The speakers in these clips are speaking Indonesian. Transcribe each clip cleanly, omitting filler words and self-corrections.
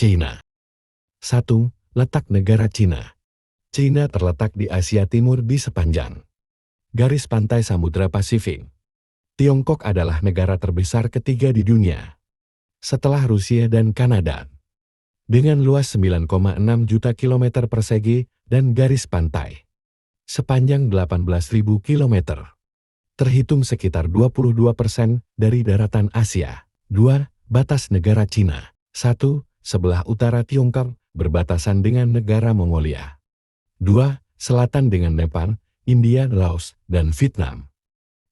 Cina. 1. Letak negara Cina. Cina terletak di Asia Timur di sepanjang garis pantai Samudra Pasifik. Tiongkok adalah negara terbesar ketiga di dunia, setelah Rusia dan Kanada, dengan luas 9,6 juta kilometer persegi dan garis pantai sepanjang 18.000 kilometer, terhitung sekitar 22% dari daratan Asia. 2. Batas negara Cina. 1. Sebelah utara Tiongkok berbatasan dengan negara Mongolia. 2. Selatan dengan Nepal, India, Laos, dan Vietnam.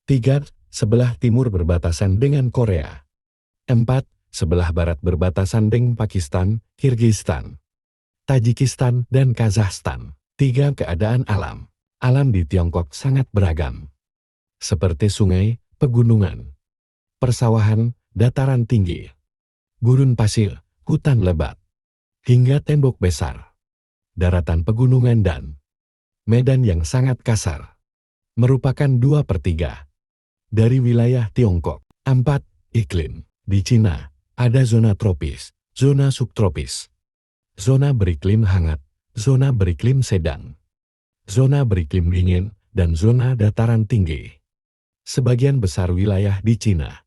3. Sebelah timur berbatasan dengan Korea. 4. Sebelah barat berbatasan dengan Pakistan, Kirgistan, Tajikistan, dan Kazakhstan. 3. Keadaan alam. Alam di Tiongkok sangat beragam, seperti sungai, pegunungan, persawahan, dataran tinggi, gurun pasir, hutan lebat, hingga tembok besar, daratan pegunungan dan medan yang sangat kasar, merupakan 2/3 dari wilayah Tiongkok. 4. Iklim. Di Cina, ada zona tropis, zona subtropis, zona beriklim hangat, zona beriklim sedang, zona beriklim dingin, dan zona dataran tinggi. Sebagian besar wilayah di Cina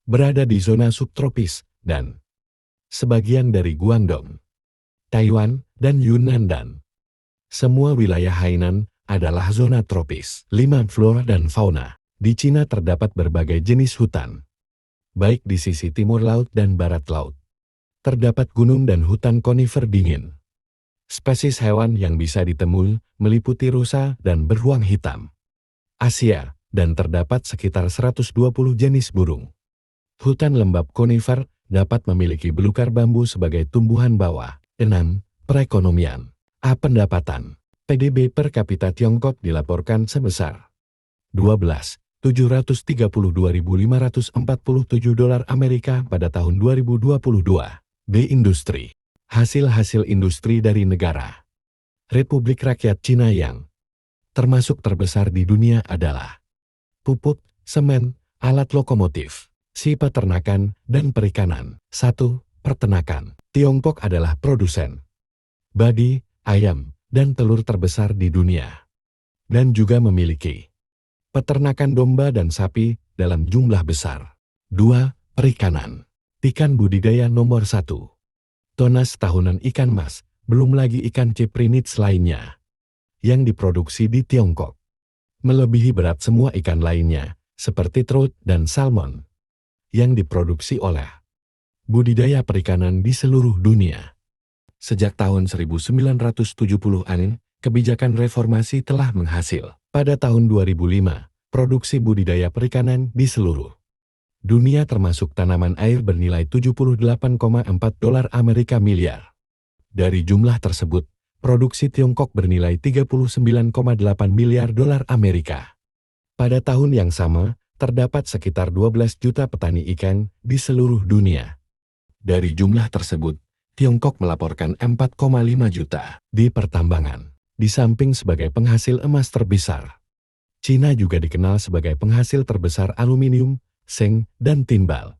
berada di zona subtropis, dan sebagian dari Guangdong, Taiwan, dan Yunnan dan semua wilayah Hainan adalah zona tropis. 5. Flora dan fauna. Di Cina terdapat berbagai jenis hutan, baik di sisi timur laut dan barat laut. Terdapat gunung dan hutan konifer dingin. Spesies hewan yang bisa ditemui meliputi rusa dan beruang hitam Asia, dan terdapat sekitar 120 jenis burung. Hutan lembab konifer dapat memiliki belukar bambu sebagai tumbuhan bawah. 6. Perekonomian. Pendapatan. PDB per kapita Tiongkok dilaporkan sebesar $732.547 Amerika pada tahun 2022. B. Industri. Hasil-hasil industri dari negara Republik Rakyat Cina yang termasuk terbesar di dunia adalah pupuk, semen, alat lokomotif, peternakan, dan perikanan. 1. Peternakan. Tiongkok adalah produsen babi, ayam, dan telur terbesar di dunia, dan juga memiliki peternakan domba dan sapi dalam jumlah besar. 2. Perikanan. Ikan budidaya nomor 1. Tonas tahunan ikan mas, belum lagi ikan ciprinits lainnya, yang diproduksi di Tiongkok, melebihi berat semua ikan lainnya, seperti trout dan salmon, yang diproduksi oleh budidaya perikanan di seluruh dunia. Sejak tahun 1970-an, kebijakan reformasi telah menghasil. Pada tahun 2005, produksi budidaya perikanan di seluruh dunia termasuk tanaman air bernilai $78,4 Amerika miliar. Dari jumlah tersebut, produksi Tiongkok bernilai $39,8 miliar Amerika. Pada tahun yang sama, terdapat sekitar 12 juta petani ikan di seluruh dunia. Dari jumlah tersebut, Tiongkok melaporkan 4,5 juta di pertambangan. Di samping sebagai penghasil emas terbesar, Cina juga dikenal sebagai penghasil terbesar aluminium, seng, dan timbal.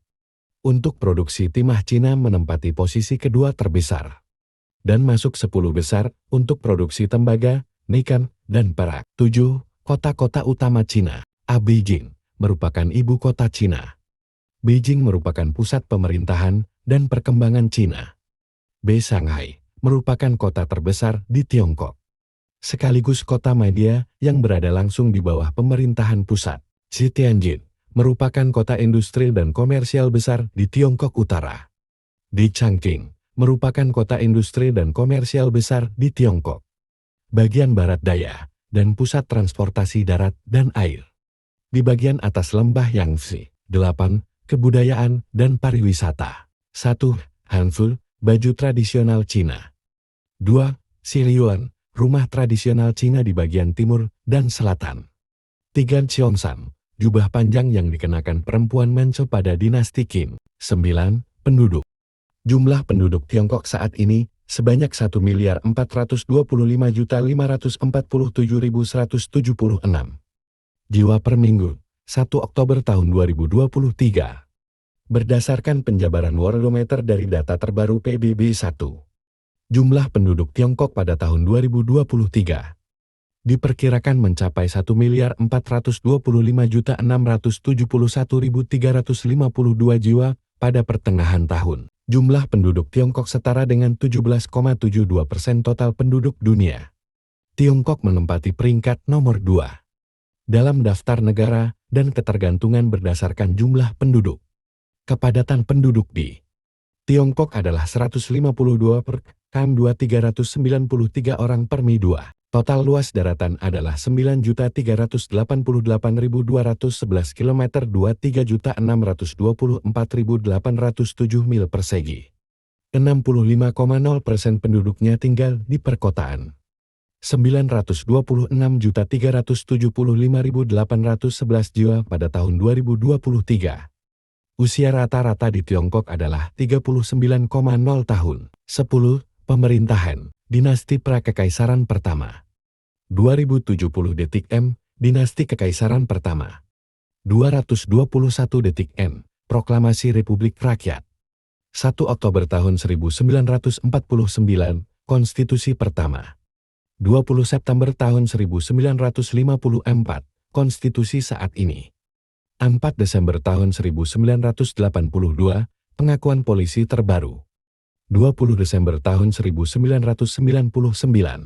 Untuk produksi timah, Cina menempati posisi kedua terbesar dan masuk 10 besar untuk produksi tembaga, nikel, dan perak. 7. Kota-kota utama Cina. Beijing merupakan ibu kota Cina. Beijing merupakan pusat pemerintahan dan perkembangan Cina. B. Shanghai merupakan kota terbesar di Tiongkok, sekaligus kota media yang berada langsung di bawah pemerintahan pusat. C. Tianjin merupakan kota industri dan komersial besar di Tiongkok Utara. D. Chongqing merupakan kota industri dan komersial besar di Tiongkok bagian barat daya dan pusat transportasi darat dan air. Di bagian atas lembah Yangtze. 8. Kebudayaan dan pariwisata. 1. Hanfu, baju tradisional Cina. 2. Siluan, rumah tradisional Cina di bagian timur dan selatan. 3. Cheongsam, jubah panjang yang dikenakan perempuan Manchu pada dinasti Qing. 9. Penduduk. Jumlah penduduk Tiongkok saat ini sebanyak 1.425.547.176 jiwa per minggu, 1 Oktober tahun 2023. Berdasarkan penjabaran Worldometer dari data terbaru PBB 1, jumlah penduduk Tiongkok pada tahun 2023 diperkirakan mencapai 1.425.671.352 jiwa pada pertengahan tahun. Jumlah penduduk Tiongkok setara dengan 17,72% total penduduk dunia. Tiongkok menempati peringkat nomor 2 dalam daftar negara dan ketergantungan berdasarkan jumlah penduduk. Kepadatan penduduk di Tiongkok adalah 152 per km 393 orang per mi 2. Total luas daratan adalah 9.388.211 km 23.624.807 mil persegi. 65,0% penduduknya tinggal di perkotaan. 926.375.811 jiwa pada tahun 2023. Usia rata-rata di Tiongkok adalah 39,0 tahun. 10. Pemerintahan Dinasti Prakekaisaran Pertama. 2070 detik M, Dinasti Kekaisaran Pertama. 221 detik N, Proklamasi Republik Rakyat. 1 Oktober tahun 1949, Konstitusi Pertama. 20 September tahun 1954, Konstitusi saat ini. 4 Desember tahun 1982, Pengakuan Polisi Terbaru. 20 Desember tahun 1999.